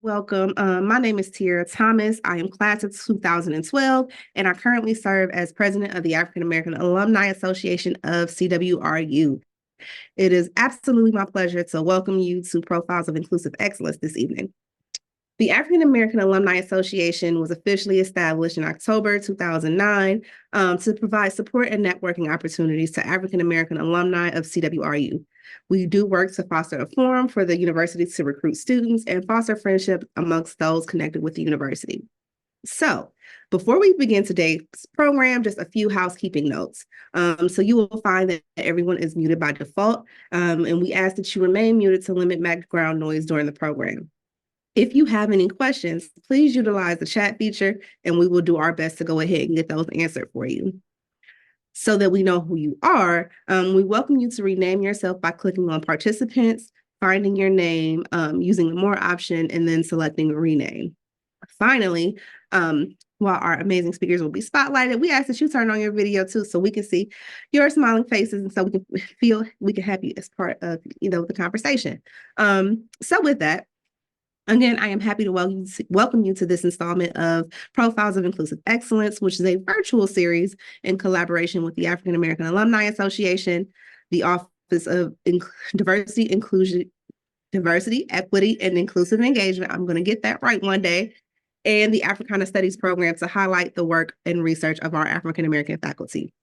Welcome. My name is Tiara Thomas. I am class of 2012, and I currently serve as president of the African American Alumni Association of CWRU. It is absolutely my pleasure to welcome you to Profiles of Inclusive Excellence this evening. The African American Alumni Association was officially established in October 2009 to provide support and networking opportunities to African American alumni of CWRU. We do work to foster a forum for the university to recruit students and foster friendship amongst those connected with the university. So, before we begin today's program, just a few housekeeping notes. So you will find that everyone is muted by default, and we ask that you remain muted to limit background noise during the program. If you have any questions, please utilize the chat feature and we will do our best to go ahead and get those answered for you. So that we know who you are, we welcome you to rename yourself by clicking on participants, finding your name, using the more option, and then selecting rename. Finally, while our amazing speakers will be spotlighted, we ask that you turn on your video too so we can see your smiling faces and so we can feel we can have you as part of the conversation. So with that, again, I am happy to welcome you to this installment of Profiles of Inclusive Excellence, which is a virtual series in collaboration with the African American Alumni Association, the Office of Diversity, Equity, and Inclusive Engagement. I'm going to get that right one day. And the Africana Studies program to highlight the work and research of our African American faculty.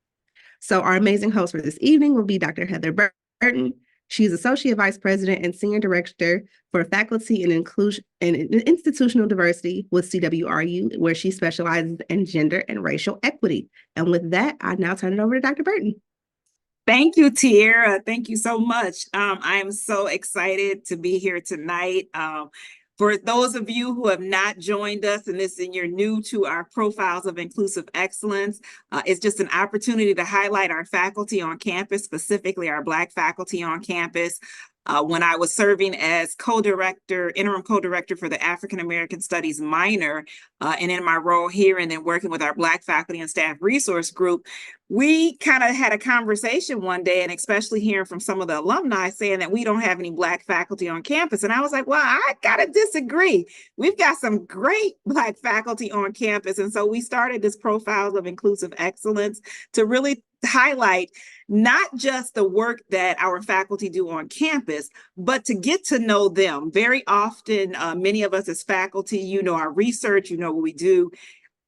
So our amazing host for this evening will be Dr. Heather Burton. She's Associate Vice President and Senior Director for Faculty and Inclusion and Institutional Diversity with CWRU, where she specializes in gender and racial equity. And with that, I now turn it over to Dr. Burton. Thank you, Tiara. Thank you so much. I'm so excited to be here tonight. For those of you who have not joined us and you're new to our Profiles of Inclusive Excellence, it's just an opportunity to highlight our faculty on campus, specifically our Black faculty on campus. When I was serving as interim co-director for the African American Studies minor, and in my role here and then working with our Black faculty and staff resource group, we kind of had a conversation one day, and especially hearing from some of the alumni saying that we don't have any Black faculty on campus. And I was like, well, I gotta disagree. We've got some great Black faculty on campus. And so we started this Profiles of Inclusive Excellence to really highlight not just the work that our faculty do on campus, but to get to know them. Very often, many of us as faculty, our research, what we do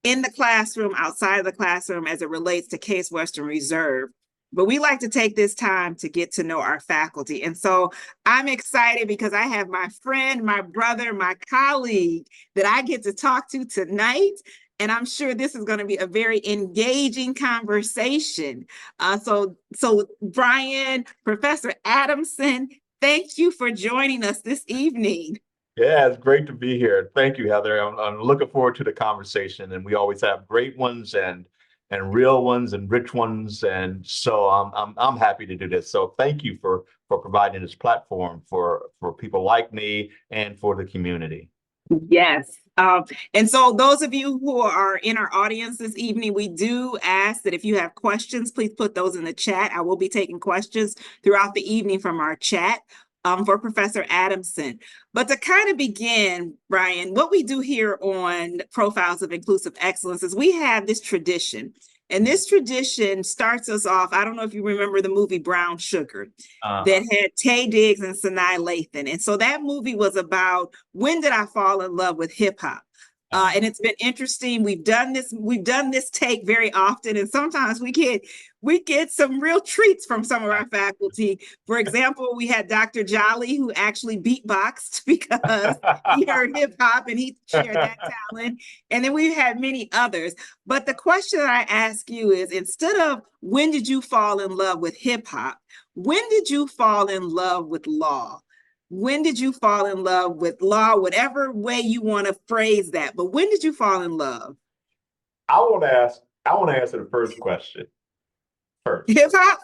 in the classroom, outside of the classroom as it relates to Case Western Reserve. But we like to take this time to get to know our faculty. And so I'm excited because I have my friend, my brother, my colleague that I get to talk to tonight. And I'm sure this is going to be a very engaging conversation. So Bryan, Professor Adamson, thank you for joining us this evening. Yeah, it's great to be here. Thank you, Heather. I'm looking forward to the conversation, and we always have great ones and real ones and rich ones, and so I'm happy to do this. So thank you for providing this platform for people like me and for the community. Yes. And so those of you who are in our audience this evening, we do ask that if you have questions, please put those in the chat. I will be taking questions throughout the evening from our chat for Professor Adamson. But to kind of begin, Bryan, what we do here on Profiles of Inclusive Excellence is we have this tradition. And this tradition starts us off. I don't know if you remember the movie Brown Sugar that had Taye Diggs and Sanaa Lathan. And so that movie was about when did I fall in love with hip hop? And it's been interesting. We've done this take very often, and sometimes we get some real treats from some of our faculty. For example, we had Dr. Jolly, who actually beatboxed because he heard hip hop and he shared that talent. And then we've had many others. But the question that I ask you is, instead of when did you fall in love with hip hop, when did you fall in love with law? When did you fall in love with law, whatever way you want to phrase that? But when did you fall in love? I want to answer the first question first. Hip hop?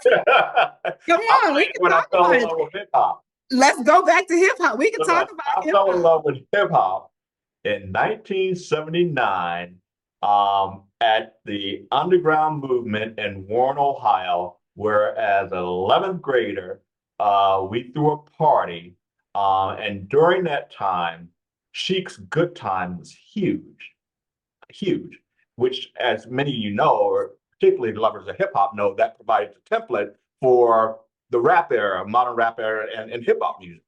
Come on, we can talk about it. With hip hop. Let's go back to hip hop. We can talk about hip hop. I fell in love with hip hop in 1979 at the underground movement in Warren, Ohio, where as an 11th grader, we threw a party. And during that time, Chic's Good Time was huge, huge, which, as many of you know, or particularly the lovers of hip hop know, that provided the template for the rap era, modern rap era, and hip hop music.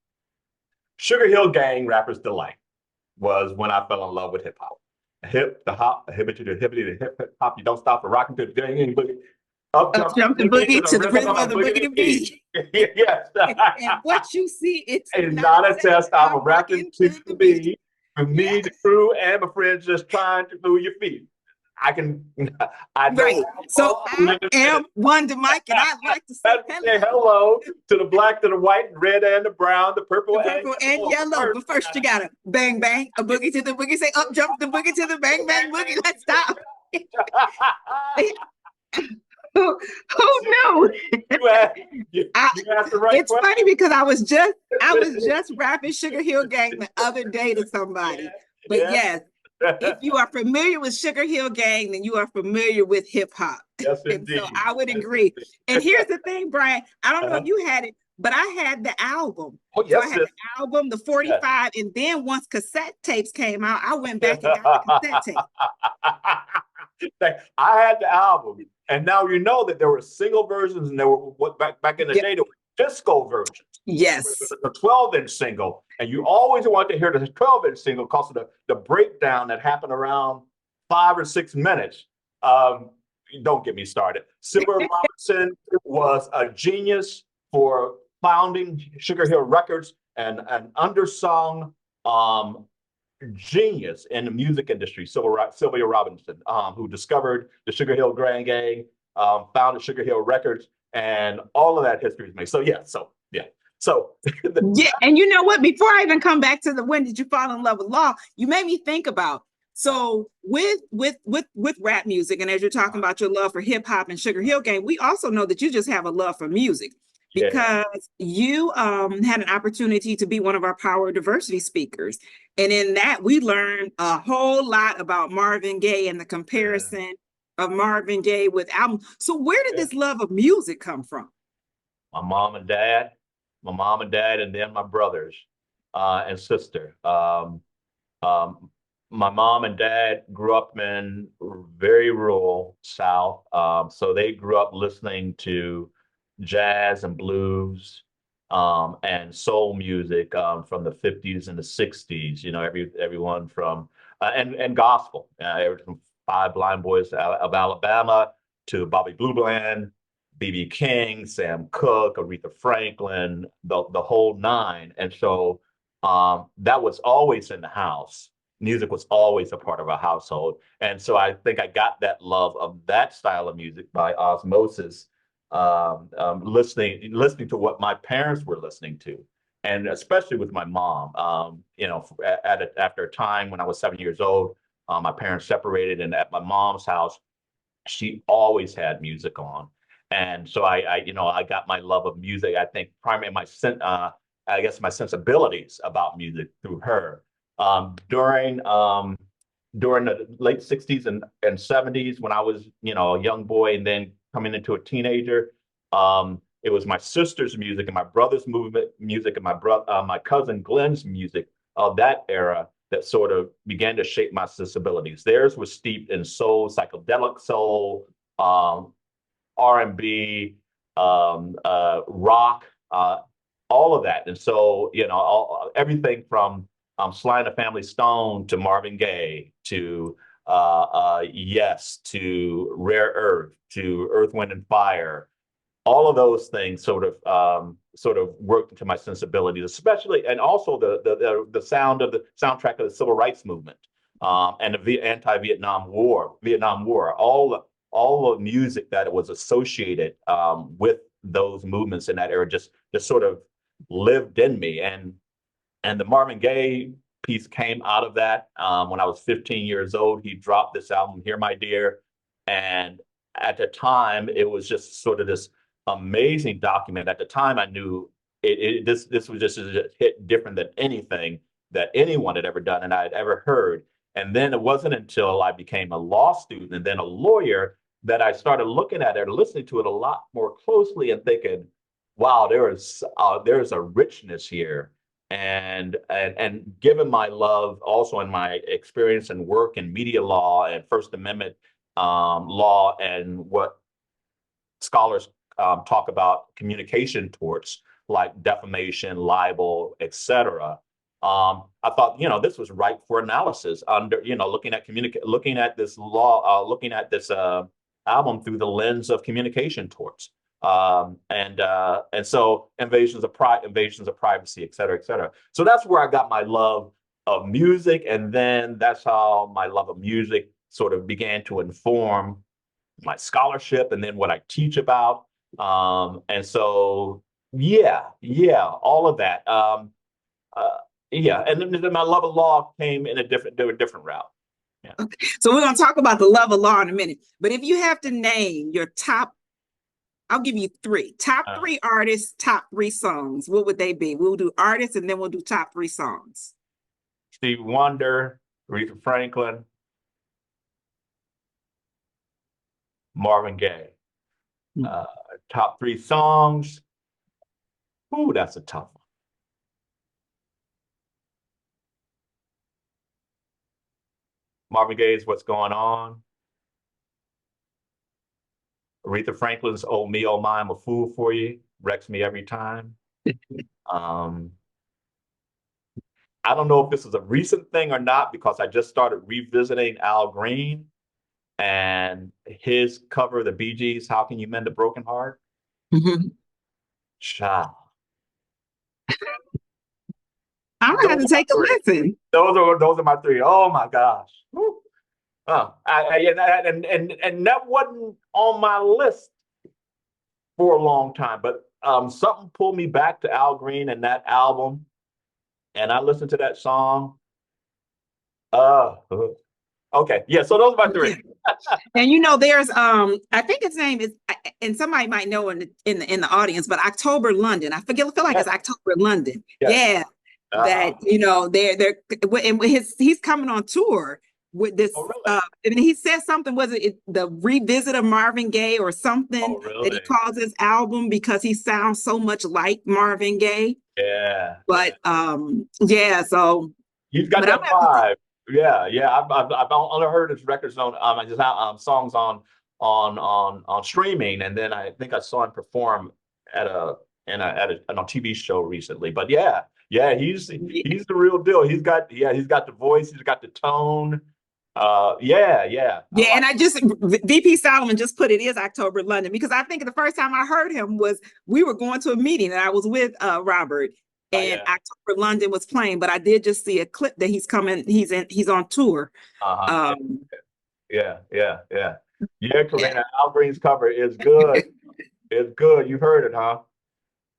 Sugar Hill Gang, Rapper's Delight was when I fell in love with hip hop. Hip, the hop, a hippie to the hippity, the hip hop, you don't stop for rocking to the gang boogie. Up Up jump the boogie to the rhythm of the boogie beat. Yes. And what you see, it's not a test. I'm rapping to the beat. For me, Yes. the crew, and my friends just trying to move your feet. I know. Right. So I am Wonder Mike, and I'd like to say hello to the black, to the white, red, and the brown, the purple, and yellow. But first, you gotta bang bang a boogie to the boogie. Say up jump the boogie to the bang bang boogie. Let's stop. Who knew? You asked the right it's question. Funny because I was just rapping Sugar Hill Gang the other day to somebody. But yes, if you are familiar with Sugar Hill Gang, then you are familiar with hip hop. Yes, indeed. So I would agree. And here's the thing, Bryan, I don't know if you had it, but I had the album. Oh, yes, so I had the album, the 45, yes. And then once cassette tapes came out, I went back and got the cassette tape. I had the album, and now you know that there were single versions, and there were back in the day there were disco versions. Yes, the 12-inch single, and you always want to hear the 12-inch single because of the breakdown that happened around 5 or 6 minutes. Don't get me started. CWRU Robinson was a genius for founding Sugar Hill Records and an undersung genius in the music industry, CWRU Robinson, who discovered the Sugar Hill Gang, founded Sugar Hill Records, and all of that history is made. So yeah. Yeah, and you know what? Before I even come back to the when did you fall in love with law, you made me think about. So with rap music, and as you're talking about your love for hip hop and Sugar Hill Gang, we also know that you just have a love for music. Because you had an opportunity to be one of our Power Diversity speakers. And in that, we learned a whole lot about Marvin Gaye and the comparison of Marvin Gaye with album. So where did this love of music come from? My mom and dad, and then my brothers and sister. My mom and dad grew up in very rural South. So they grew up listening to jazz and blues and soul music from the 50s and the 60s, you know, everyone from and gospel, everything from Five Blind Boys of Alabama to Bobby Blue Bland, B.B. King, Sam Cooke, Aretha Franklin, the whole nine. And so that was always in the house. Music was always a part of our household. And so I think I got that love of that style of music by osmosis, listening to what my parents were listening to, and especially with my mom. You know, after a time when I was 7 years old, my parents separated, and at my mom's house, she always had music on, and so I got my love of music. I think primarily my sensibilities about music through her. During the late 60s and 70s, when I was a young boy, and then coming into a teenager, it was my sister's music and my brother's music and my cousin Glenn's music of that era that sort of began to shape my sensibilities. Theirs was steeped in soul, psychedelic soul, R&B, rock, all of that. And so, everything from Sly and the Family Stone to Marvin Gaye to Yes to Rare Earth to Earth, Wind and Fire, all of those things sort of worked into my sensibilities, especially, and also the sound of the soundtrack of the Civil Rights Movement and the anti-Vietnam War, all the music that was associated with those movements in that era just sort of lived in me, and the Marvin Gaye piece came out of that. When I was 15 years old, he dropped this album, Here My Dear. And at the time, it was just sort of this amazing document. At the time, I knew this was just a hit different than anything that anyone had ever done and I had ever heard. And then it wasn't until I became a law student and then a lawyer that I started looking at it and listening to it a lot more closely and thinking, wow, there is a richness here and given my love also in my experience and work in media law and First Amendment law and what scholars talk about communication torts like defamation, libel, etc. I thought, this was ripe for analysis under, looking at this law, looking at this album through the lens of communication torts. And so invasions of privacy, et cetera, et cetera. So that's where I got my love of music. And then that's how my love of music sort of began to inform my scholarship and then what I teach about. And so, all of that. And then my love of law came in a different route. Yeah. Okay. So we're going to talk about the love of law in a minute. But if you have to name your top, I'll give you top three artists, top three songs. What would they be? We'll do artists and then we'll do top three songs. Stevie Wonder, Aretha Franklin, Marvin Gaye. Top three songs. Ooh, that's a tough one. Marvin Gaye's What's Going On. Aretha Franklin's Oh Me, Oh My, I'm a Fool for You. Wrecks me every time. I don't know if this is a recent thing or not because I just started revisiting Al Green and his cover of the Bee Gees, How Can You Mend a Broken Heart? Mm-hmm. Child. I'm gonna have to take a listen. Those are my three. Oh my gosh. And that wasn't on my list for a long time, but something pulled me back to Al Green and that album, and I listened to that song. Okay, yeah. So those are my three. And there's I think its name is, and somebody might know in the audience, but October London. I feel like it's October London. Yeah. That he's coming on tour with this. Oh, really? And he said something, was it the revisit of Marvin Gaye or something? Oh, really? That he calls his album because he sounds so much like Marvin Gaye. Yeah. But so he's got that vibe. I've only heard his records on songs on streaming, and then I think I saw him perform on a TV show recently. But he's the real deal. He's got the voice, he's got the tone. And I just VP Solomon just put it is October London because I think the first time I heard him was we were going to a meeting and I was with Robert. And October London was playing, but I did just see a clip that he's coming. He's on tour. Karina, Al Green's cover is good. It's good. You heard it, huh?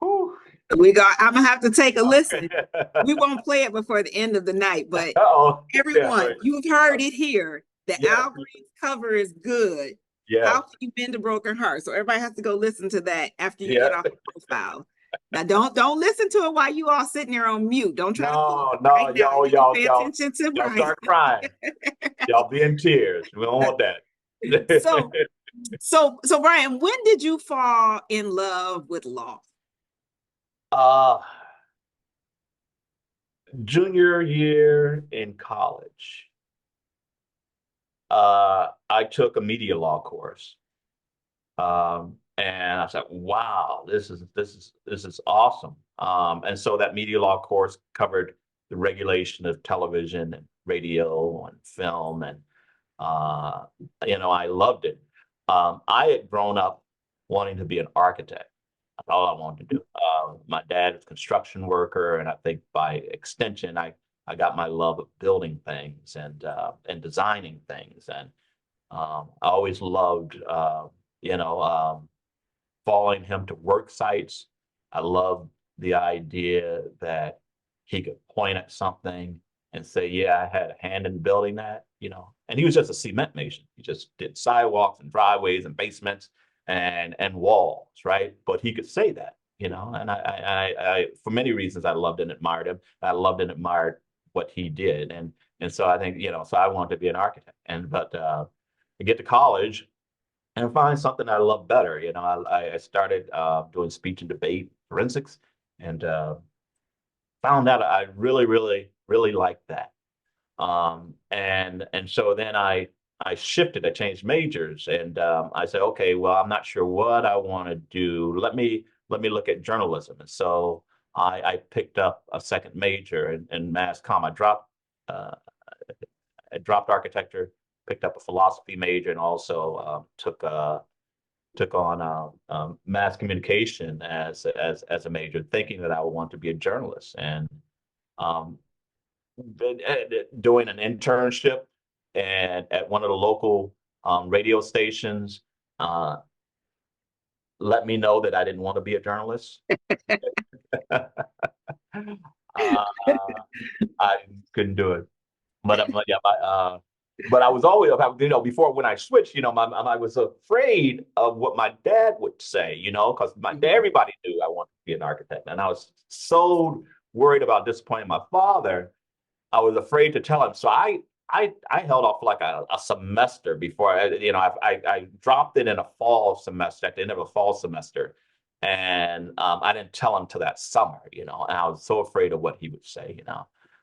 Whew. I'm gonna have to take a listen. We won't play it before the end of the night, but everyone, you've heard it here. The Al Green's cover is good. How Can You Mend a Broken Heart? So everybody has to go listen to that after you get off the profile. Now don't listen to it while you all sitting there on mute. Don't try to y'all pay attention to Bryan. Y'all start crying. Y'all be in tears. We don't want that. So Bryan, when did you fall in love with law? Junior year in college. I took a media law course. And I said, wow, this is awesome. And so that media law course covered the regulation of television and radio and film. And, I loved it. I had grown up wanting to be an architect. That's all I wanted to do. My dad was a construction worker. And I think by extension, I got my love of building things and designing things. And I always loved, following him to work sites. I loved the idea that he could point at something and say, yeah, I had a hand in building that, And he was just a cement mason. He just did sidewalks and driveways and basements and walls, right? But he could say that, And I for many reasons, I loved and admired him. I loved and admired what he did. And so I think, so I wanted to be an architect. But I get to college and find something I love better. I started doing speech and debate forensics, and found out I really, really, really liked that. And so then I shifted, I changed majors, and I said, okay, well, I'm not sure what I want to do. Let me look at journalism. And so I picked up a second major in mass comm. Uh, I dropped architecture, picked up a philosophy major, and also took on mass communication as a major, thinking that I would want to be a journalist. And um, doing an internship and at one of the local radio stations uh, let me know that I didn't want to be a journalist. uh, I couldn't do it. Yeah, but I was always, before when I switched, I was afraid of what my dad would say, because everybody knew I wanted to be an architect, and I was so worried about disappointing my father. I was afraid to tell him. So I held off for like a semester before I dropped it in a fall semester at the end of a fall semester. And I didn't tell him till that summer, and I was so afraid of what he would say.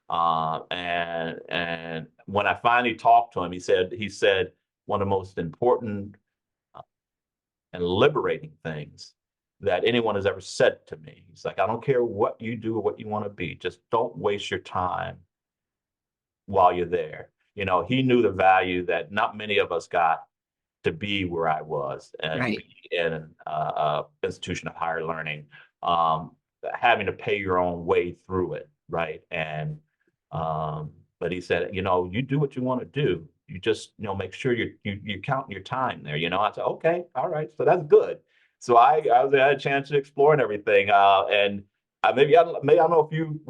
And when I finally talked to him, he said one of the most important and liberating things that anyone has ever said to me. He's like, I don't care what you do or what you want to be, just don't waste your time while you're there. He knew the value that not many of us got to be where I was and Right. be in an institution of higher learning, having to pay your own way through it, right? And but he said, you do what you want to do. You just, make sure you count your time there. I said, okay, all right, so that's good. So I had a chance to explore and everything, and maybe I don't know if you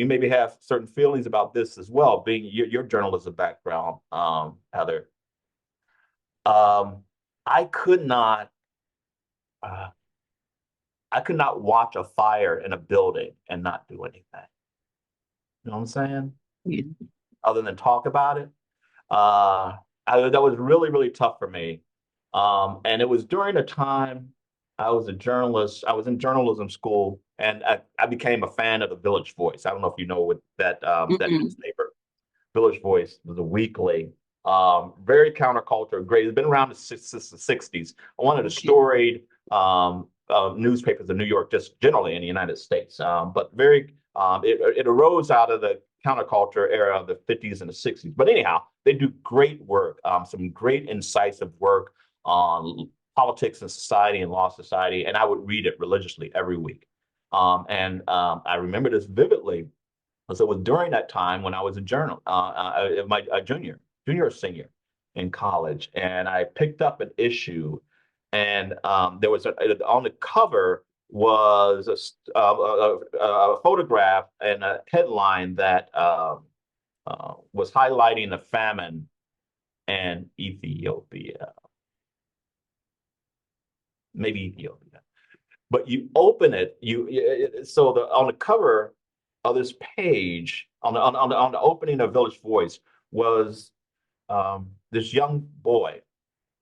maybe have certain feelings about this as well, being your journalism background, Heather. Um, I could not uh, I could not watch a fire in a building and not do anything. You know what I'm saying? Yeah. Other than talk about it. That was really, really tough for me. And it was during a time I was a journalist. I was in journalism school, and I became a fan of the Village Voice. I don't know if you know what that newspaper. Village Voice was a weekly, very counterculture, great. It's been around since the 60s. One of the storied newspapers in New York, just generally in the United States. But it arose out of the counterculture era of the 50s and the 60s. But anyhow, they do great work, some great incisive work on politics and society and law society. And I would read it religiously every week. I remember this vividly. So it was during that time when I was a junior or senior in college, and I picked up an issue, and there was on the cover was a photograph and a headline that was highlighting the famine in Ethiopia, maybe Ethiopia. But you open it, on the cover of this page, on the opening of Village Voice, was this young boy,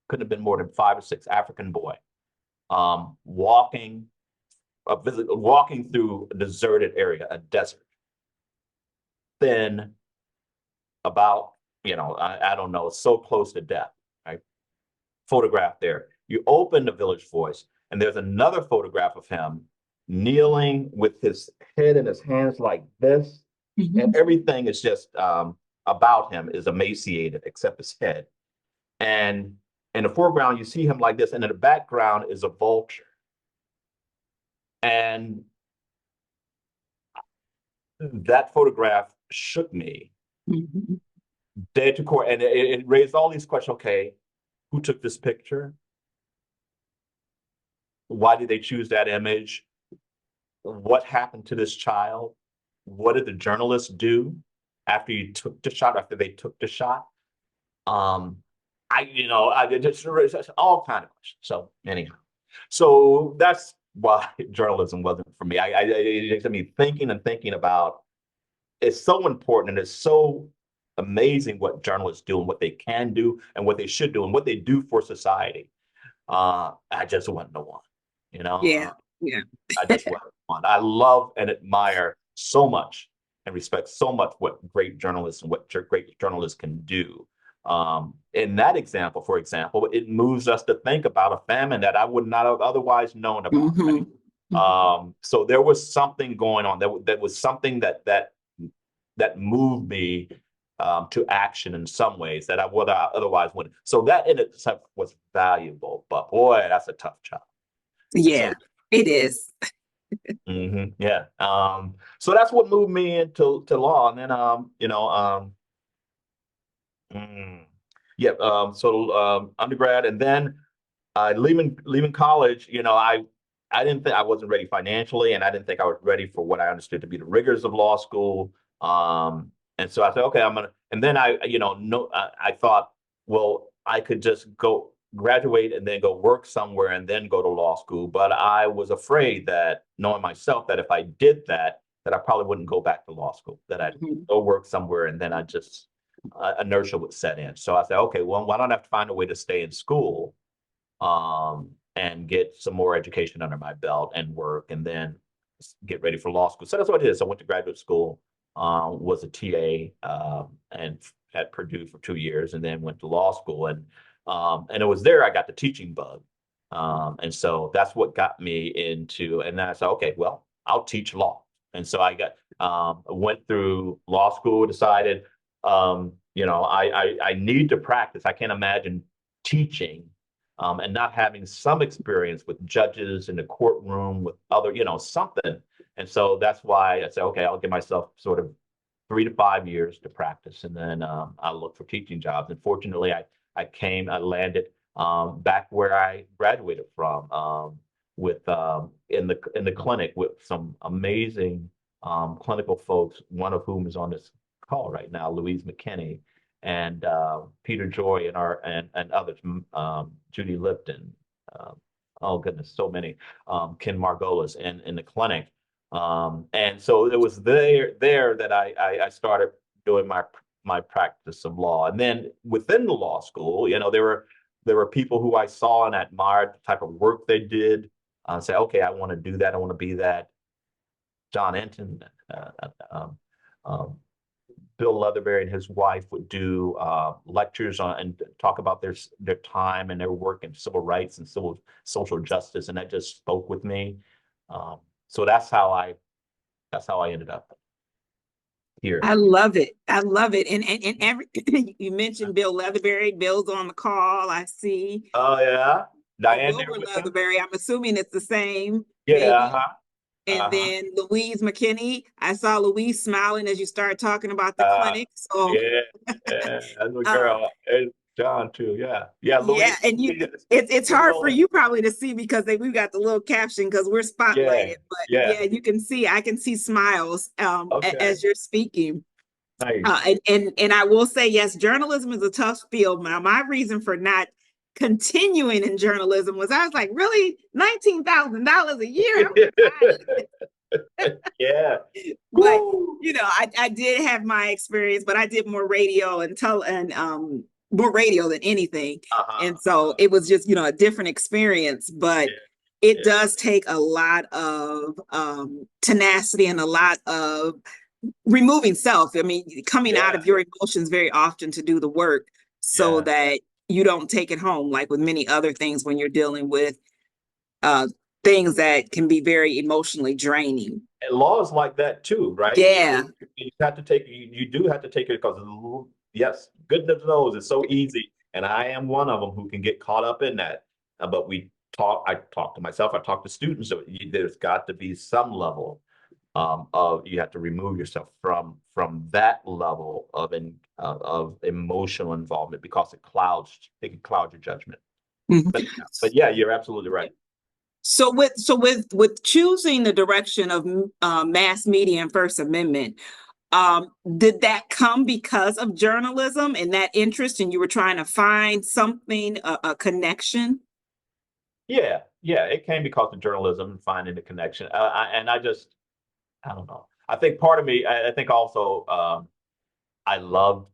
couldn't have been more than 5 or 6, African boy, walking through a deserted area, a desert, thin, about, I don't know, so close to death, right? Photograph there. You open the Village Voice, and there's another photograph of him kneeling with his head in his hands like this, and everything is just about him is emaciated except his head. And in the foreground, you see him like this, and in the background is a vulture. And that photograph shook me dead to core, and it raised all these questions. Okay, who took this picture? Why did they choose that image? What happened to this child? What did the journalists do after they took the shot? I just all kind of questions. So anyhow, so that's why journalism wasn't for me. It got me thinking and thinking about. It's so important, and it's so amazing what journalists do and what they can do and what they should do and what they do for society. I just wasn't the one, Yeah. I just wasn't the one. I love and admire so much and respect so much what great journalists and what great journalists can do. In that example, for example, it moves us to think about a famine that I would not have otherwise known about. Mm-hmm. So there was something going on. That was something that moved me to action in some ways that I would otherwise wouldn't. So that in itself was valuable. But boy, that's a tough job. Yeah, So, it is. yeah. So that's what moved me into law, and then yeah. Undergrad, and then leaving college. I didn't think I wasn't ready financially, and I didn't think I was ready for what I understood to be the rigors of law school. And so I said, okay, I'm gonna. And then I thought, well, I could just go graduate and then go work somewhere and then go to law school. But I was afraid that, knowing myself, that if I did that, that I probably wouldn't go back to law school. That I'd go work somewhere and then I just inertia would set in. So I said, okay, well, why don't I have to find a way to stay in school? And get some more education under my belt and work, and then get ready for law school. So that's what it is. I went to graduate school, was a TA, and at Purdue for 2 years, and then went to law school. And it was there I got the teaching bug. And so that's what got me into, and then I said, okay, well, I'll teach law. And so I went through law school, decided, I need to practice. I can't imagine teaching and not having some experience with judges in the courtroom, with other, something. And so that's why I said, okay, I'll give myself sort of 3 to 5 years to practice, and then I'll look for teaching jobs. And fortunately, I landed back where I graduated from, with in the clinic with some amazing clinical folks, one of whom is on this call right now, Louise McKinney, and Peter Joy, and others, Judy Lipton, oh goodness, so many, Ken Margolis in the clinic. And so it was there that I started doing my practice of law. And then within the law school, there were people who I saw and admired the type of work they did. Say, okay, I want to do that. I want to be that. John Enton, Bill Leatherberry and his wife would do lectures on and talk about their time and their work in civil rights and social justice, and that just spoke with me. So that's how I ended up here. I love it. I love it. And every you mentioned Bill Leatherberry. Bill's on the call. I see. Oh yeah, Diane Wilbur Leatherberry. I'm assuming it's the same. Yeah. Maybe. And then Louise McKinney, I saw Louise smiling as you started talking about the clinic. So yeah, that's a girl. And John too. Yeah. Louise, and it's hard for you probably to see because we've got the little caption because we're spotlighted. But yeah, you can see, I can see smiles as you're speaking. Nice. And I will say, yes, journalism is a tough field. Now, my reason for not continuing in journalism was I was like, really, $19,000 a year? Yeah. But I did have my experience, but I did more radio and more radio than anything. And so it was just, a different experience, but it does take a lot of tenacity and a lot of removing self. I mean, coming out of your emotions very often to do the work so that you don't take it home, like with many other things when you're dealing with things that can be very emotionally draining. And law is like that too, right? Yeah. You have to take you do have to take it because yes, goodness knows it's so easy. And I am one of them who can get caught up in that. But I talk to myself, I talk to students, so there's got to be some level of you have to remove yourself from that level of emotional involvement because it can cloud your judgment. But yeah, you're absolutely right. So with choosing the direction of mass media and First Amendment, did that come because of journalism and that interest, and you were trying to find something, a connection? Yeah, it came because of journalism and finding the connection. I don't know. I think part of me, I think also, I loved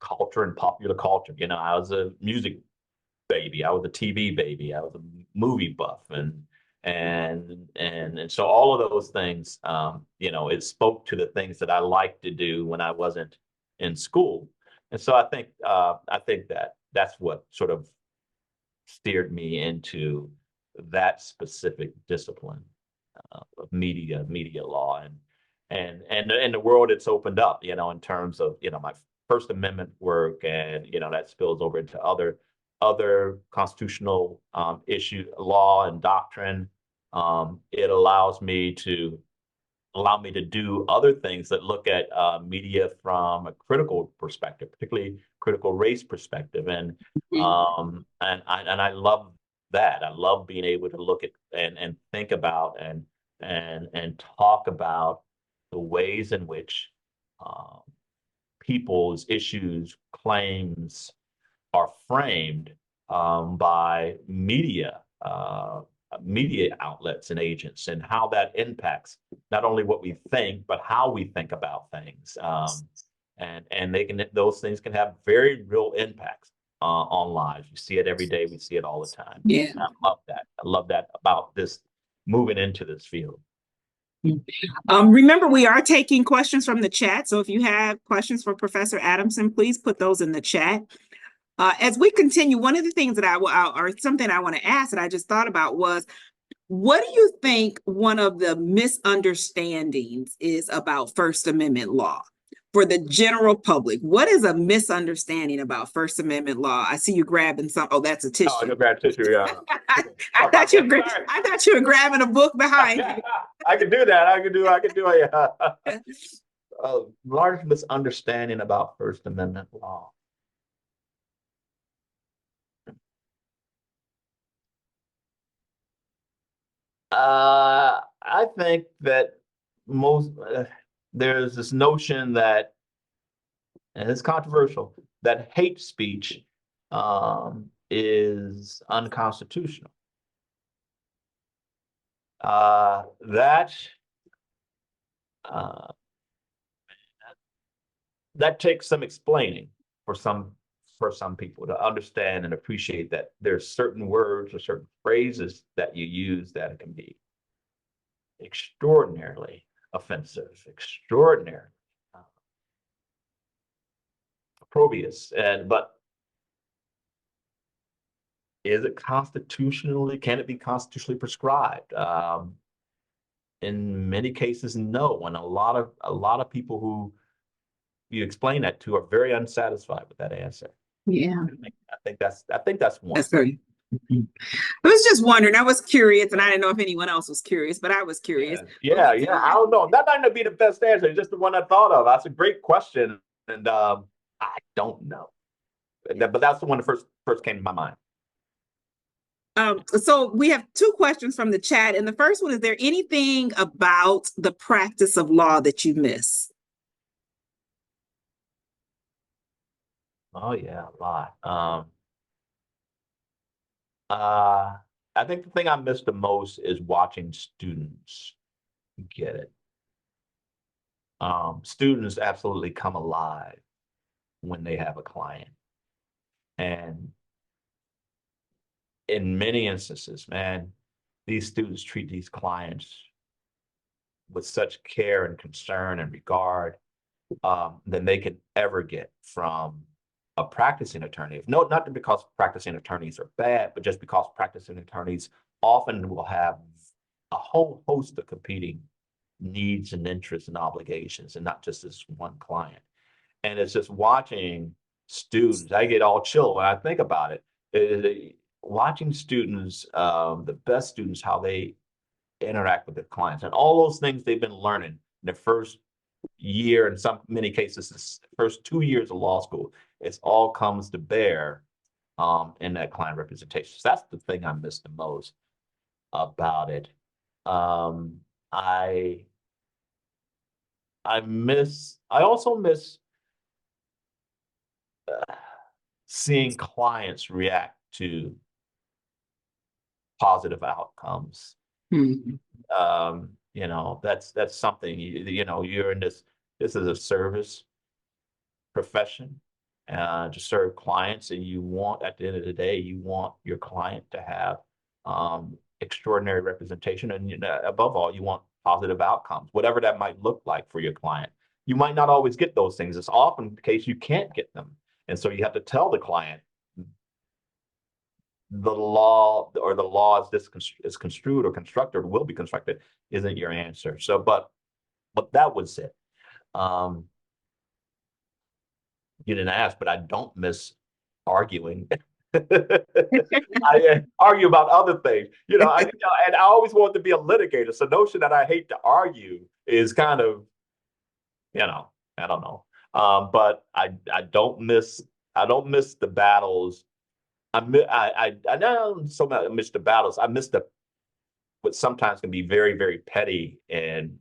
culture and popular culture. I was a music baby. I was a TV baby. I was a movie buff. And And so all of those things, it spoke to the things that I liked to do when I wasn't in school. And so I think that that's what sort of steered me into that specific discipline of media law, and the world it's opened up, in terms of my First Amendment work, and that spills over into other constitutional issue law and doctrine. It allow me to do other things that look at media from a critical perspective, particularly critical race perspective, and I love that. I love being able to look at and think about and talk about the ways in which um, people's issues, claims are framed by media outlets and agents, and how that impacts not only what we think, but how we think about things. And those things can have very real impacts on lives. You see it every day. We see it all the time. Yeah. And I love that. I love that about this moving into this field. Remember, we are taking questions from the chat. So if you have questions for Professor Adamson, please put those in the chat. As we continue, one of the things that or something I want to ask that I just thought about was, what do you think one of the misunderstandings is about First Amendment law for the general public? What is a misunderstanding about First Amendment law? I see you grabbing some. Oh, that's a tissue. Oh, I grab tissue. Yeah. I thought you were grabbing a book behind you. I could do that. I could do a large misunderstanding about First Amendment law. I think that there's this notion that, and it's controversial, that hate speech is unconstitutional. That takes some explaining for some people to understand and appreciate that there's certain words or certain phrases that you use that can be extraordinarily offensive, extraordinarily opprobrious, but can it be constitutionally prescribed? In many cases, no. And a lot of people who you explain that to are very unsatisfied with that answer. Yeah, I think that's one. That's very. I was just wondering. I was curious, and I didn't know if anyone else was curious, but I was curious. Yeah. I don't know. That might not be the best answer. It's just the one I thought of. That's a great question, and I don't know. But that's the one that first came to my mind. So we have two questions from the chat, and the first one is: there anything about the practice of law that you miss? Oh yeah, a lot. I think the thing I miss the most is watching students get it. Students absolutely come alive when they have a client. And in many instances, man, these students treat these clients with such care and concern and regard than they can ever get from a practicing attorney. No, not because practicing attorneys are bad, but just because practicing attorneys often will have a whole host of competing needs and interests and obligations, and not just this one client. And it's just watching students, I get all chill when I think about it. Watching students, the best students, how they interact with their clients, and all those things they've been learning in the first year, in many cases, the first 2 years of law school, it all comes to bear in that client representation. So that's the thing I miss the most about it. I also miss seeing clients react to positive outcomes. Mm-hmm. That's something, you're in this is a service profession to serve clients, and at the end of the day, you want your client to have extraordinary representation, and above all, you want positive outcomes, whatever that might look like for your client. You might not always get those things. It's often the case you can't get them, and so you have to tell the client the law or the law as this is construed or constructed or will be constructed isn't your answer. So, but that was it. You didn't ask, but I don't miss arguing. I argue about other things, and I always want to be a litigator. So the notion that I hate to argue is kind of, I don't know. But I don't miss the battles. I know so much I miss the battles. I miss what sometimes can be very, very petty and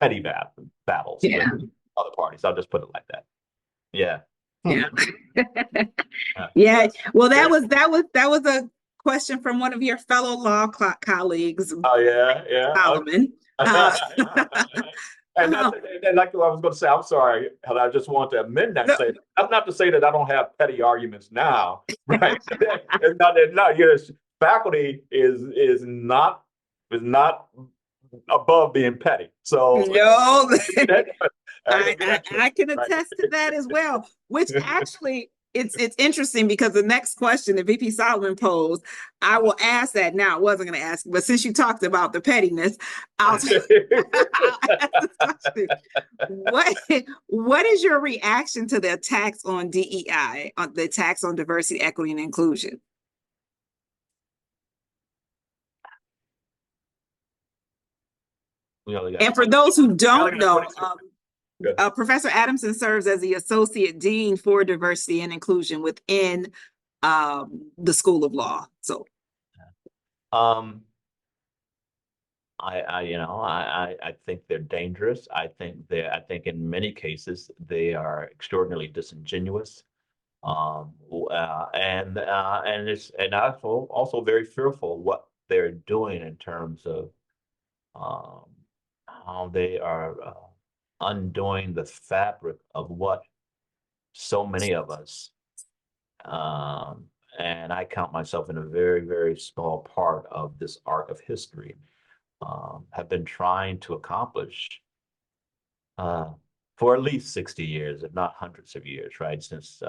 petty battles with other parties. I'll just put it like that. Yeah. Yeah. Yeah. Well, that was a question from one of your fellow law colleagues. Oh yeah. Solomon. And like I was going to say, I'm sorry, I just want to amend that. Say that's not to say that I don't have petty arguments now, right? it's not. Faculty is not above being petty. So no, I can attest to that as well. Which actually, it's interesting because the next question that VP Solomon posed, I will ask that now. I wasn't going to ask, but since you talked about the pettiness, I'll ask the question. What is your reaction to the attacks on DEI, on the attacks on diversity, equity, and inclusion? And for those who don't know, Professor Adamson serves as the Associate Dean for Diversity and Inclusion within the School of Law. So, I think they're dangerous. I think in many cases they are extraordinarily disingenuous, and also very fearful what they're doing in terms of how they are undoing the fabric of what so many of us, and I count myself in a very, very small part of this arc of history, have been trying to accomplish for at least 60 years, if not hundreds of years, right? Since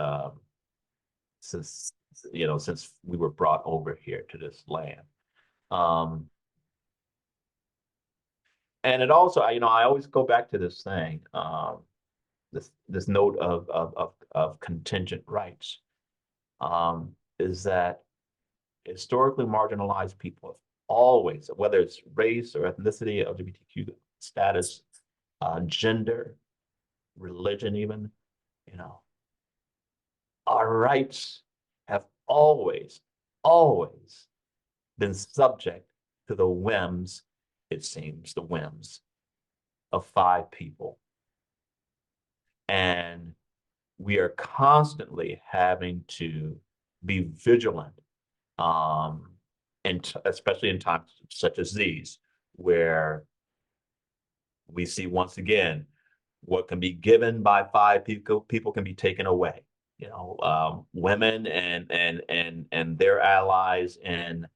we were brought over here to this land. And it also, I always go back to this thing, this note of contingent rights, is that historically marginalized people have always, whether it's race or ethnicity, LGBTQ status, gender, religion, even, our rights have always been subject to the whims, it seems, the whims of 5 people. And we are constantly having to be vigilant, and especially in times such as these, where we see once again what can be given by 5 people can be taken away. Women and their allies in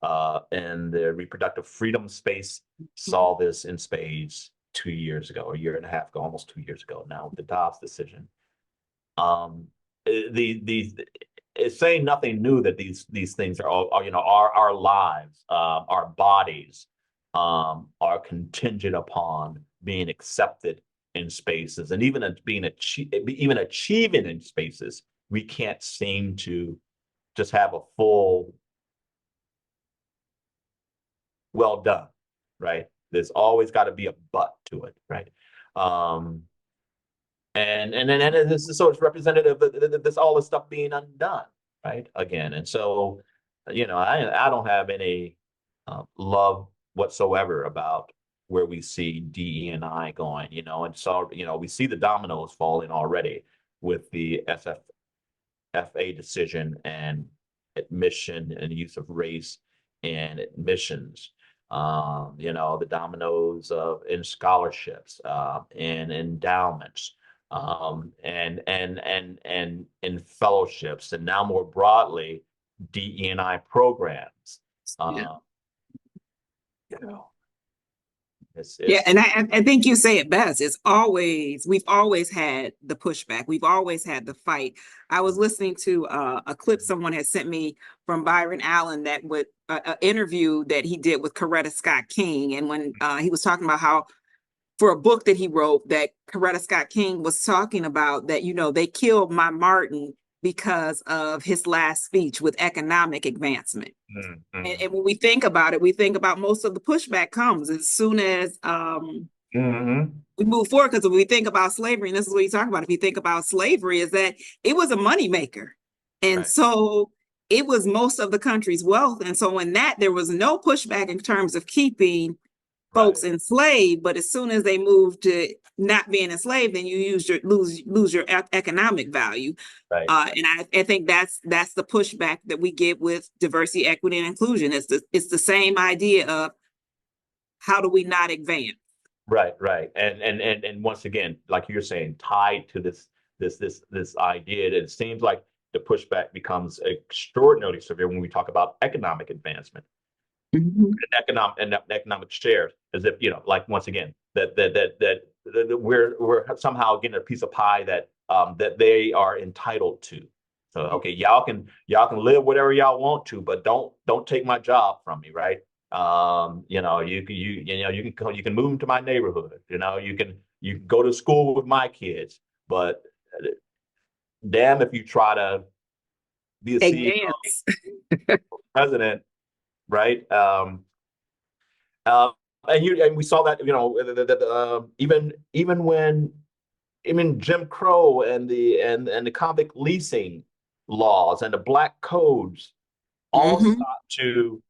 the reproductive freedom space saw this in spades 2 years ago, a year and a half ago, almost 2 years ago now, with the Dobbs decision. It's saying nothing new that these things are all, our lives, our bodies, are contingent upon being accepted in spaces, and even achieving in spaces, we can't seem to just have a full well done, right? There's always got to be a but to it, right? And this is, so it's representative of this all this stuff being undone, right? Again, and so, I don't have any love whatsoever about where we see DE&I going, and so, we see the dominoes falling already with the SFFA decision and admission and use of race and admissions. The dominoes in scholarships, in endowments, and in fellowships, and now more broadly, DE&I programs. Yeah. Uh, you know, Yeah, it's and I think you say it best. We've always had the pushback. We've always had the fight. I was listening to a clip someone had sent me from Byron Allen that would an interview that he did with Coretta Scott King, and when he was talking about how for a book that he wrote that Coretta Scott King was talking about that, they killed my Martin because of his last speech with economic advancement. And when we think about it, we think about most of the pushback comes as soon as we move forward. Because when we think about slavery, and this is what you talk about, if you think about slavery, is that it was a moneymaker. And right, so it was most of the country's wealth. And so in that, there was no pushback in terms of keeping folks right, enslaved, but as soon as they move to not being enslaved, then you lose your economic value. right, And I think that's the pushback that we get with diversity, equity, and inclusion. It's the same idea of how do we not advance? right. And once again, like you're saying, tied to this idea that it seems like the pushback becomes extraordinarily severe when we talk about economic advancement. Mm-hmm. Economic shares, as if like once again that we're somehow getting a piece of pie that they are entitled to. So okay, y'all can live whatever y'all want to, but don't take my job from me, right? You can move into my neighborhood. You can go to school with my kids, but damn if you try to be a Advance. CEO, president, right? Uh, and we saw that even when Jim Crow and the convict leasing laws and the black codes all Mm-hmm. sought to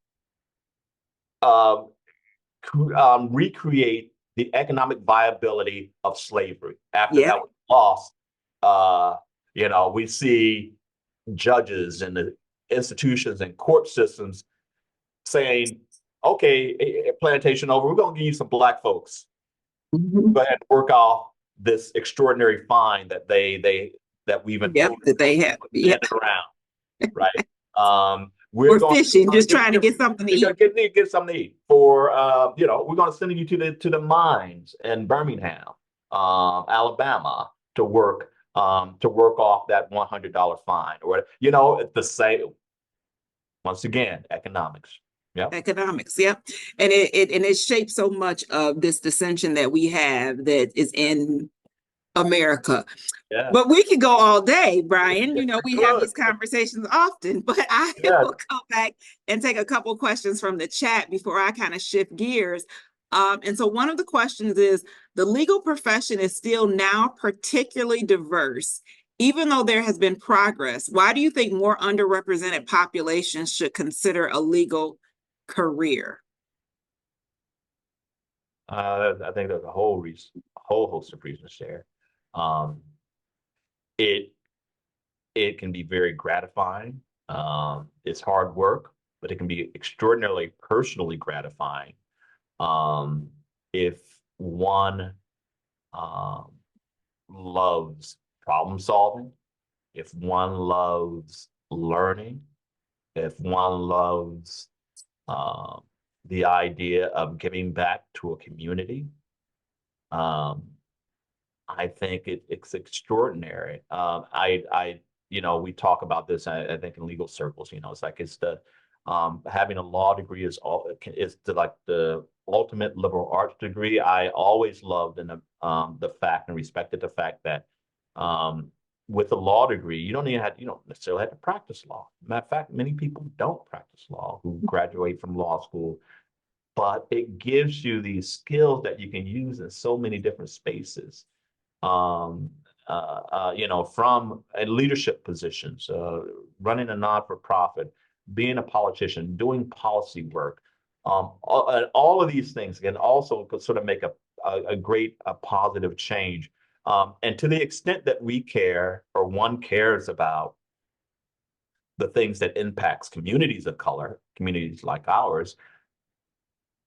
um, recreate the economic viability of slavery after Yeah. that was lost. We see judges and the institutions and court systems saying, okay, plantation over, we're going to give you some black folks. Mm-hmm. Go ahead and work off this extraordinary fine that we've Yep. imposed That they have. in Yep. and around, right? We're We're going fishing, just trying to get something to to eat. get something to eat for we're going to send you to the mines in Birmingham, Alabama to work off that $100 fine or the same. Once again, economics. Yeah. Economics, yep. And it shapes so much of this dissension that we have that is in America. Yeah. But we could go all day, Bryan. We have Good. these conversations often, but I Yeah. will come back and take a couple questions from the chat before I kind of shift gears. And so one of the questions is, the legal profession is still now particularly diverse, even though there has been progress. Why do you think more underrepresented populations should consider a legal career? I think there's a whole host of reasons there. Um, it it can be very gratifying. It's hard work, but it can be extraordinarily personally gratifying if one um, loves problem solving, if one loves learning, if one loves um, the idea of giving back to a community. Um, I think it's extraordinary. We talk about this. I think in legal circles, it's like having a law degree is like the ultimate liberal arts degree. I always loved the fact and respected the fact that with a law degree, you don't necessarily have to practice law. Matter of fact, many people don't practice law who graduate from law school, but it gives you these skills that you can use in so many different spaces. From leadership positions, running a non-for-profit, being a politician, doing policy work. All of these things can also sort of make a great positive change. And to the extent that we care or one cares about the things that impacts communities of color, communities like ours,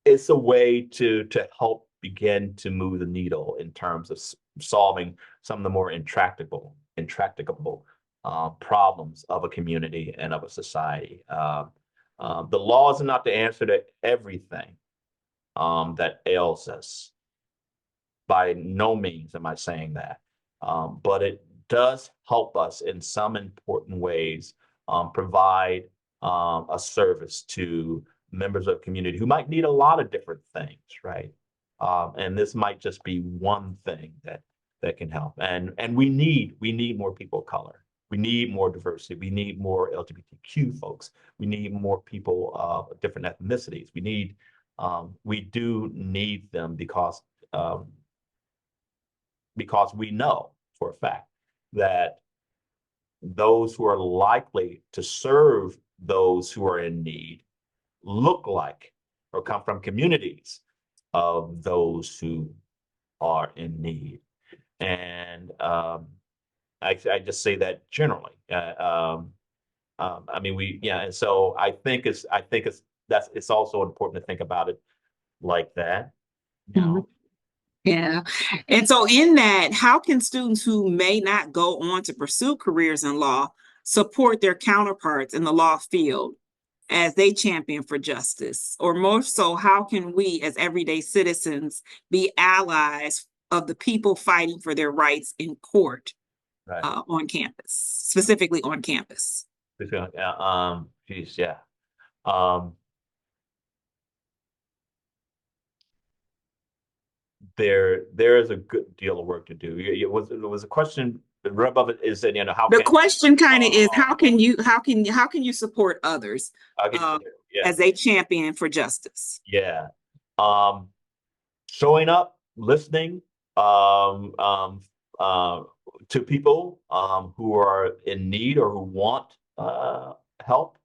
it's a way to help begin to move the needle in terms of solving some of the more intractable problems of a community and of a society. The law is not the answer to everything that ails us. By no means am I saying that. But it does help us in some important ways provide a service to members of the community who might need a lot of different things, right? And this might just be one thing that can help. And we need more people of color. We need more diversity. We need more LGBTQ folks. We need more people of different ethnicities. We do need them because we know for a fact that those who are likely to serve those who are in need look like or come from communities of those who are in need. And I just say that generally. I mean, and so I think it's also important to think about it like that. You know? Yeah. And so in that, how can students who may not go on to pursue careers in law support their counterparts in the law field as they champion for justice? Or more so, how can we as everyday citizens be allies of the people fighting for their rights in court Right. On campus, specifically on campus? Geez, yeah. There is a good deal of work to do. It was a question. The rub of it is that how the question kind of is how can you support others as they champion for justice? Yeah, showing up, listening to people who are in need or who want help.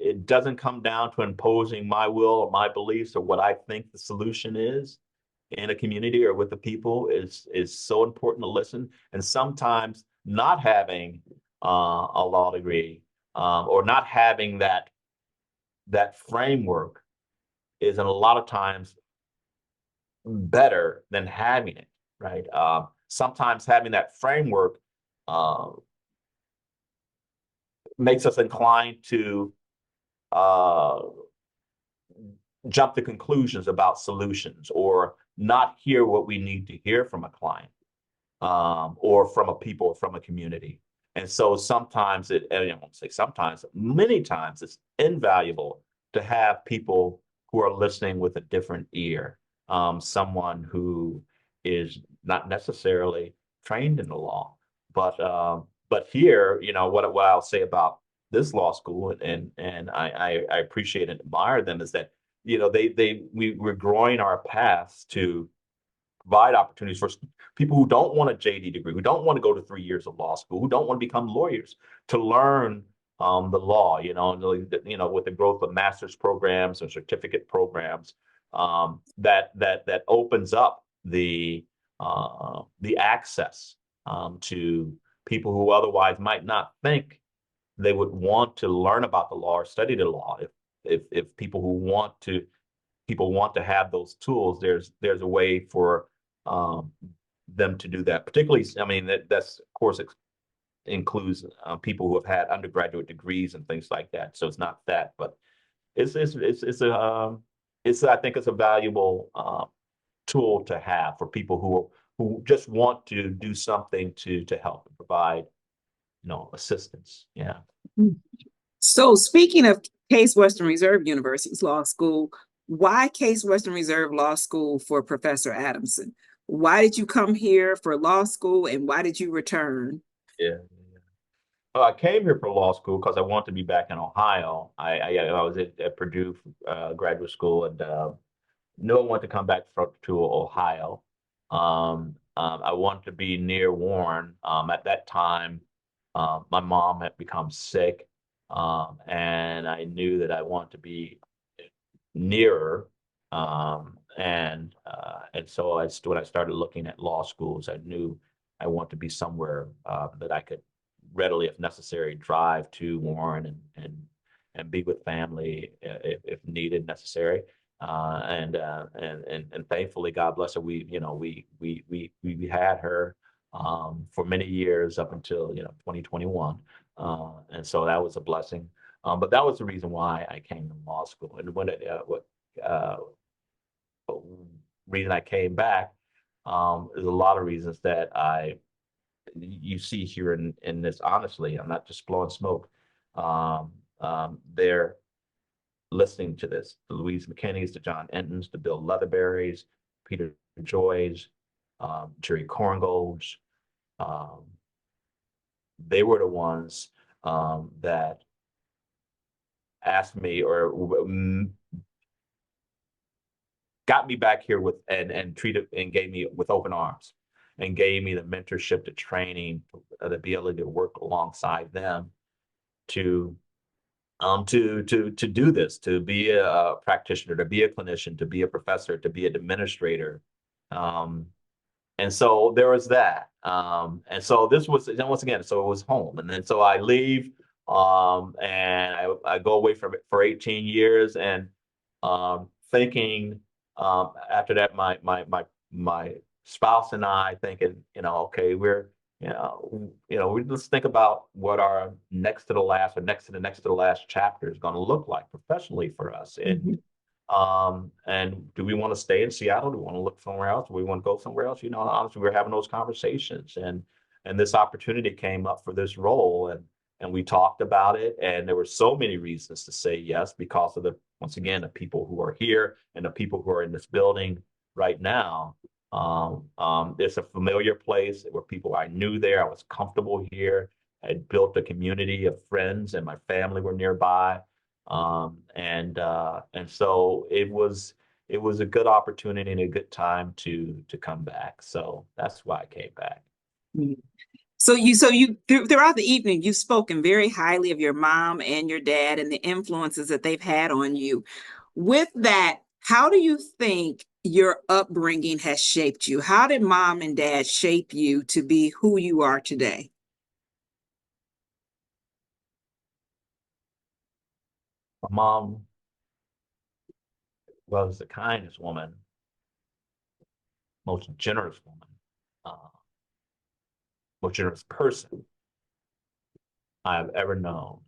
It doesn't come down to imposing my will or my beliefs or what I think the solution is in a community or with the people. Is so important to listen. And sometimes not having a law degree or not having that framework is in a lot of times better than having it, right? Sometimes having that framework makes us inclined to jump to conclusions about solutions or not hear what we need to hear from a client or from a people or from a community. And so sometimes I won't say sometimes, many times it's invaluable to have people who are listening with a different ear, someone who is not necessarily trained in the law, but here, what I'll say about this law school, and I appreciate and admire them, is that we're growing our paths to provide opportunities for people who don't want a JD degree, who don't want to go to 3 years of law school, who don't want to become lawyers, to learn the law. With the growth of master's programs and certificate programs, that opens up the access to people who otherwise might not think they would want to learn about the law or study the law. If people want to have those tools, there's a way for them to do that. Particularly, I mean, that's of course includes people who have had undergraduate degrees and things like that. So it's not that, but I think it's a valuable tool to have for people who just want to do something to help and provide assistance. Yeah. So speaking of Case Western Reserve University's law school, why Case Western Reserve Law School for Professor Adamson? Why did you come here for law school and why did you return? Yeah. I came here for law school because I want to be back in Ohio. I was at Purdue graduate school and knew I wanted to come back to Ohio. I wanted to be near Warren. At that time, my mom had become sick, and I knew that I wanted to be nearer. And so when I started looking at law schools, I knew I wanted to be somewhere that I could readily, if necessary, drive to Warren and be with family if needed, necessary. And thankfully, God bless her, we had her for many years up until 2021, and so that was a blessing. But that was the reason why I came to law school. And uh, reason I came back, is a lot of reasons that you see here in this. Honestly, I'm not just blowing smoke. They're listening to this, the Louise McKinney's, the John Entons, the Bill Leatherberries, Peter Joys, Jerry Korngold's. They were the ones that asked me or got me back here with and treated and gave me with open arms and gave me the mentorship, the training, the ability to work alongside them to do this, to be a practitioner, to be a clinician, to be a professor, to be an administrator. And so there was that. And so this was, and once again, so it was home. And then so I leave, and I go away from it for 18 years and thinking, after that, my spouse and I thinking, okay, let's think about what our next to the last or next to the last chapter is going to look like professionally for us. And do we want to stay in Seattle? Do we want to look somewhere else? Do we want to go somewhere else? Honestly, we're having those conversations, and this opportunity came up for this role, and we talked about it, and there were so many reasons to say yes because of once again, the people who are here and the people who are in this building right now. It's a familiar place. There were people I knew there. I was comfortable here. I had built a community of friends, and my family were nearby. And so it was a good opportunity and a good time to come back. So that's why I came back. So you throughout the evening, you've spoken very highly of your mom and your dad and the influences that they've had on you. With that, how do you think your upbringing has shaped you? How did mom and dad shape you to be who you are today? My mom was the kindest woman, most generous woman, most generous person I have ever known.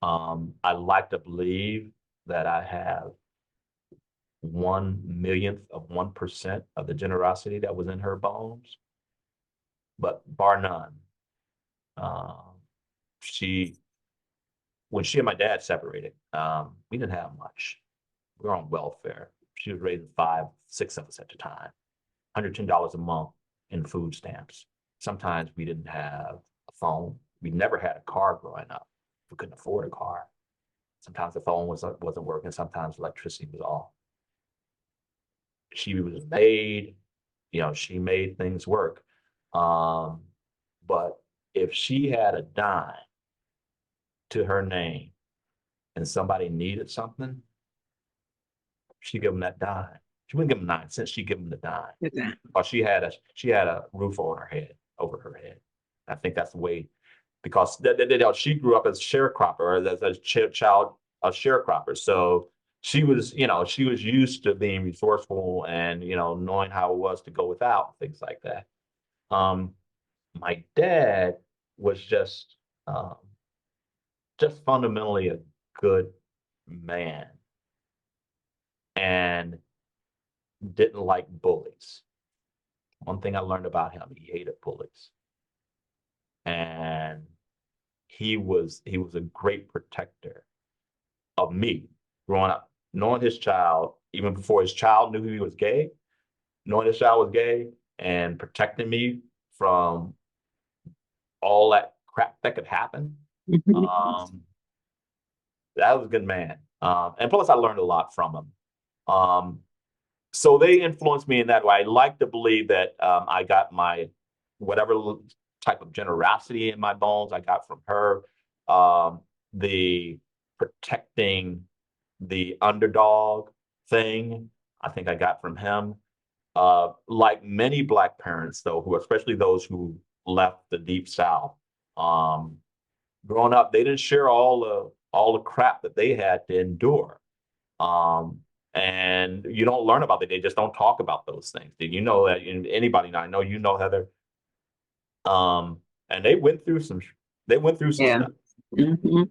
I like to believe that I have 1/1,000,000th of 1% of the generosity that was in her bones, but bar none. When she and my dad separated, we didn't have much. We were on welfare. She was raising 5, 6 of us at the time, $110 a month in food stamps. Sometimes we didn't have a phone. We never had a car growing up. We couldn't afford a car. Sometimes the phone wasn't working. Sometimes electricity was off. She made things work. But if she had a dime to her name and somebody needed something, she'd give them that dime. She wouldn't give them 9 cents. She'd give them the dime. Okay. Or she had a roof over her head. I think that's the way, because she grew up as a sharecropper, or as a child of sharecropper. So she was used to being resourceful and knowing how it was to go without, things like that. My dad was just fundamentally a good man and didn't like bullies. One thing I learned about him, he hated bullies. And he was a great protector of me growing up, knowing his child, even before his child knew he was gay, knowing his child was gay and protecting me from all that crap that could happen. That was a good man. And plus I learned a lot from him. So they influenced me in that way. I like to believe that I got my whatever type of generosity in my bones I got from her. The protecting the underdog thing, I think I got from him. Like many Black parents, though, especially those who left the Deep South, growing up, they didn't share all the crap that they had to endure. And you don't learn about it. They just don't talk about those things. Did you know that? Anybody, I know you know, Heather. And they went through some Yeah. stuff. Mhm.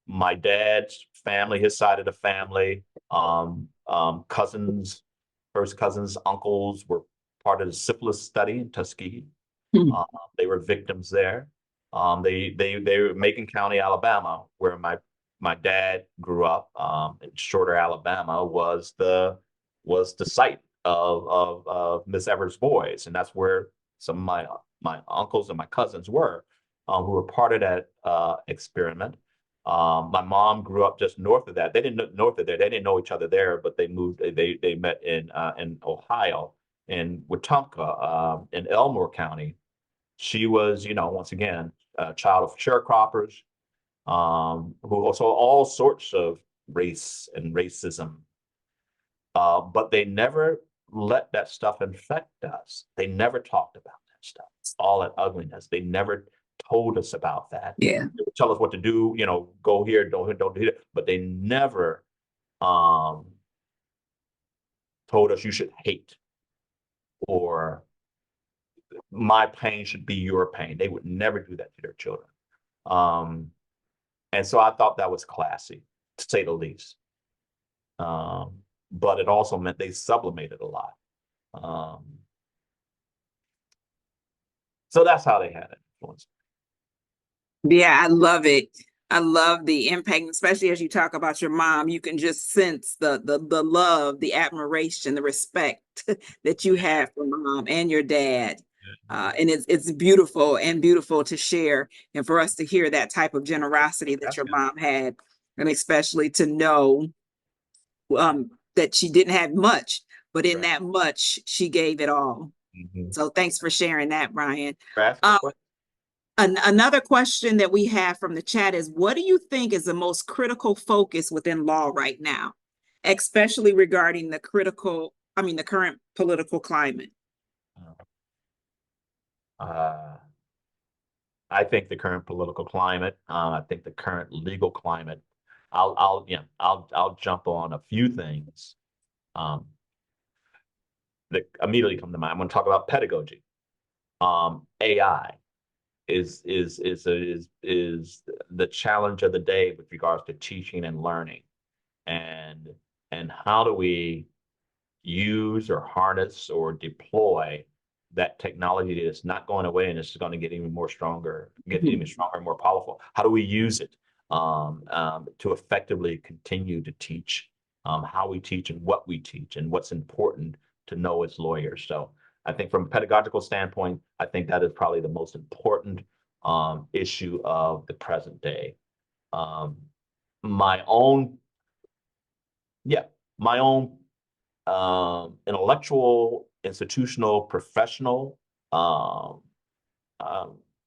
My dad's family, his side of the family, cousins, first cousins, uncles were part of the syphilis study in Tuskegee. Hmm. Uh, they were victims there. They were Macon County, Alabama, where my dad grew up. In Shorter, Alabama, was the site of Miss Evers' boys, and that's where some of my uncles and my cousins were, who were part of that experiment. My mom grew up just north of that. They didn't know north of there. They didn't know each other there, but they moved. They met in Ohio, in Wetumpka, in Elmore County. She was, once again, a child of sharecroppers, who also all sorts of race and racism. But they never let that stuff infect us. They never talked about that stuff, all that ugliness. They never told us about that. Yeah. They would tell us what to do, go here, don't do it. But they never um, told us you should hate, or my pain should be your pain. They would never do that to their children. Um, and so I thought that was classy, to say the least. But it also meant they sublimated a lot. So that's how they had it influence. Yeah, I love it. I love the impact, especially as you talk about your mom. You can just sense the love, the admiration, the respect that you have for mom and your dad. And it's beautiful and beautiful to share, and for us to hear that type of generosity that your mom had, and especially to know that she didn't have much, but in that much, she gave it all. Mm-hmm. So thanks for sharing that, Bryan. Um, Another question that we have from the chat is, what do you think is the most critical focus within law right now, especially regarding the current political climate? I think the current political climate, I think the current legal climate, I'll jump on a few things that immediately come to mind. I'm going to talk about pedagogy. AI is the challenge of the day with regards to teaching and learning, and how do we use or harness or deploy that technology that is not going away and it's going to get even more stronger, even stronger and more powerful? How do we use it to effectively continue to teach, how we teach and what we teach and what's important to know as lawyers? So I think from a pedagogical standpoint, I think that is probably the most important issue of the present day. My own, yeah, my own intellectual, institutional, professional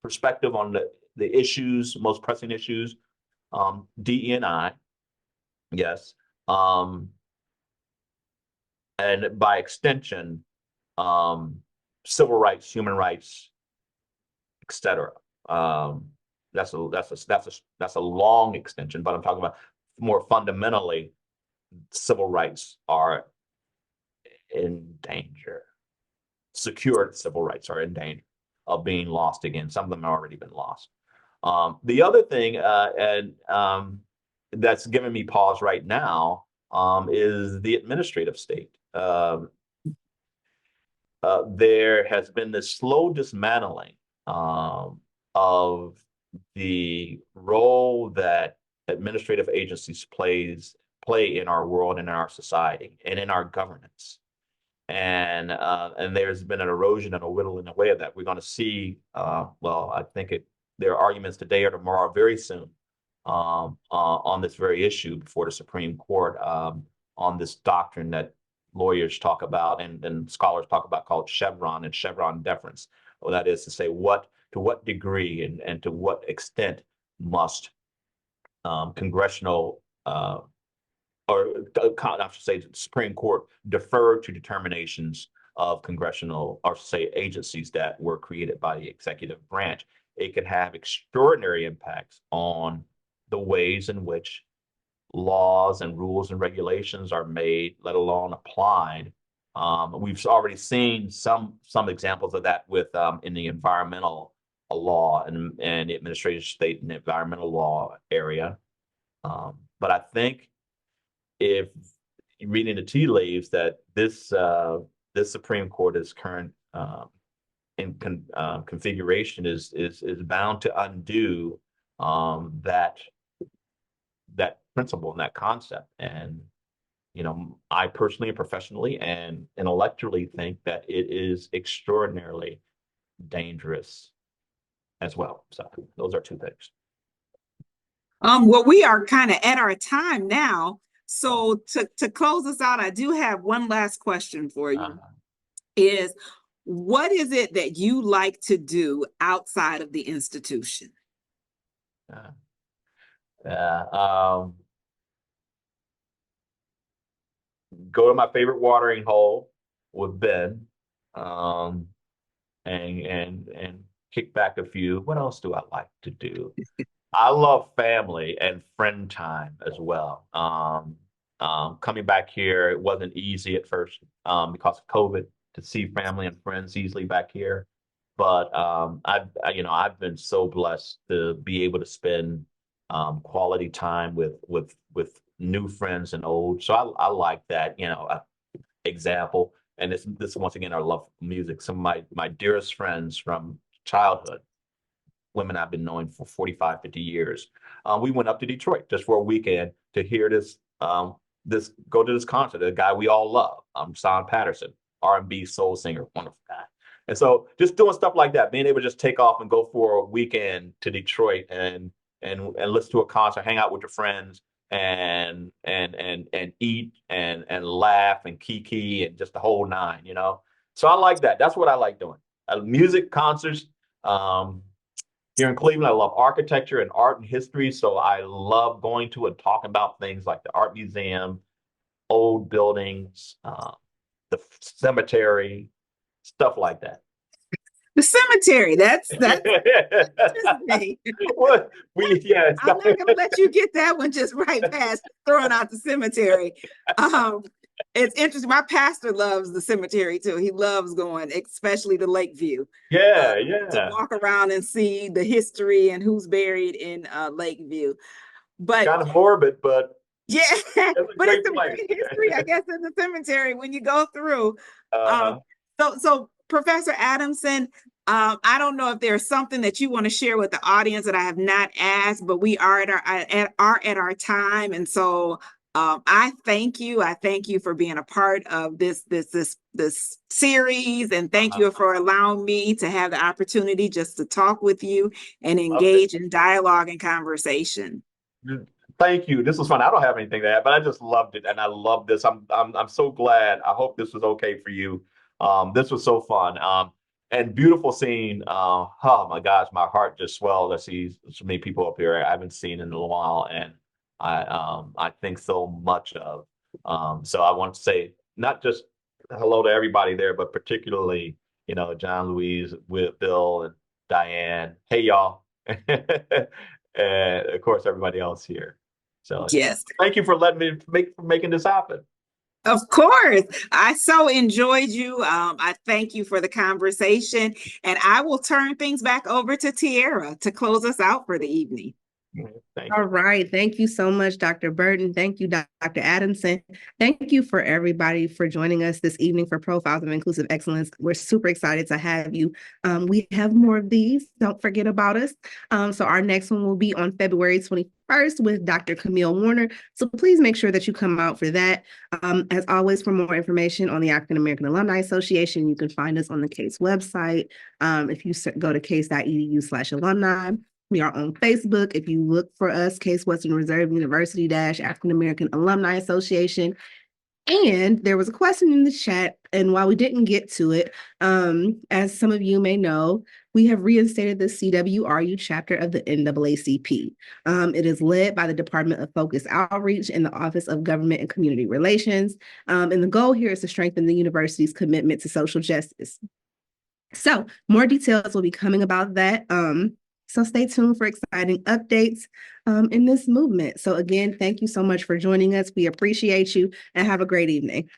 perspective on the issues, most pressing issues, DE&I, yes, and by extension, civil rights, human rights, etc. That's a long extension, but I'm talking about more fundamentally, civil rights are in danger. Secured civil rights are in danger of being lost again. Some of them have already been lost. The other thing, that's giving me pause right now, is the administrative state. There has been this slow dismantling of the role that administrative agencies play in our world and in our society and in our governance. And there's been an erosion and a whittling away of that. We're going to see, well, I think there are arguments today or tomorrow, very soon, on this very issue before the Supreme Court, on this doctrine that lawyers talk about and scholars talk about, called Chevron and Chevron deference. Well, that is to say, to what degree and to what extent must congressional or I should say, the Supreme Court defer to determinations of congressional, or say, agencies that were created by the executive branch. It can have extraordinary impacts on the ways in which laws and rules and regulations are made, let alone applied. We've already seen some examples of that with in the environmental a law and the administrative state and environmental law area. But I think if you're reading the tea leaves that this Supreme Court is current configuration is bound to undo that principle and that concept. And I personally and professionally and intellectually think that it is extraordinarily dangerous as well. So those are two things. Well, we are kind of at our time now. So to close us out, I do have one last question for you. Is what is it that you like to do outside of the institution? Go to my favorite watering hole with Ben, and kick back a few. What else do I like to do? I love family and friend time as well. Coming back here, it wasn't easy at first because of COVID to see family and friends easily back here. But I've been so blessed to be able to spend quality time with new friends and old. So I like that, example. And this once again, I love music. Some of my dearest friends from childhood, women I've been knowing for 45, 50 years. We went up to Detroit just for a weekend to hear go to this concert, a guy we all love, Son Patterson, R&B soul singer, wonderful guy. And so just doing stuff like that, being able to just take off and go for a weekend to Detroit and listen to a concert, hang out with your friends and eat and laugh and kiki and just the whole nine, So I like that. That's what I like doing. Music, concerts. Here in Cleveland, I love architecture and art and history. So I love going to and talking about things like the art museum, old buildings, the cemetery, stuff like that. The cemetery, that's interesting. What I'm not gonna let you get that one just right past throwing out the cemetery. It's interesting. My pastor loves the cemetery too. He loves going, especially the Lakeview. To walk around and see the history and who's buried in Lakeview. But kind of morbid, but yeah, but it's a great history, I guess, in the cemetery when you go through. So Professor Adamson, I don't know if there's something that you want to share with the audience that I have not asked, but we are at our time, and so I thank you. I thank you for being a part of this series, and thank you for allowing me to have the opportunity just to talk with you and engage in dialogue and conversation. Thank you. This was fun. I don't have anything to add, but I just loved it, and I love this. I'm so glad. I hope this was okay for you. This was so fun. And beautiful scene. Oh my gosh, my heart just swelled. I see so many people up here I haven't seen in a while, and I think so much of. So I want to say not just hello to everybody there, but particularly, John, Louise, Bill, and Diane. Hey, y'all. And of course, everybody else here. So yes, thank you for letting me making this happen. Of course. I so enjoyed you. I thank you for the conversation, and I will turn things back over to Tierra to close us out for the evening. All right. Thank you so much, Dr. Burton. Thank you, Dr. Adamson. Thank you for everybody for joining us this evening for Profiles of Inclusive Excellence. We're super excited to have you. We have more of these. Don't forget about us. So our next one will be on February 21st with Dr. Camille Warner. So please make sure that you come out for that. As always, for more information on the African American Alumni Association, you can find us on the CASE website. If you go to case.edu/alumni. We are on Facebook. If you look for us, Case Western Reserve University African American Alumni Association. And there was a question in the chat, and while we didn't get to it, as some of you may know, we have reinstated the CWRU chapter of the NAACP. It is led by the Department of Focused Outreach and the Office of Government and Community Relations. And the goal here is to strengthen the university's commitment to social justice. So more details will be coming about that. So stay tuned for exciting updates in this movement. So again, thank you so much for joining us. We appreciate you and have a great evening.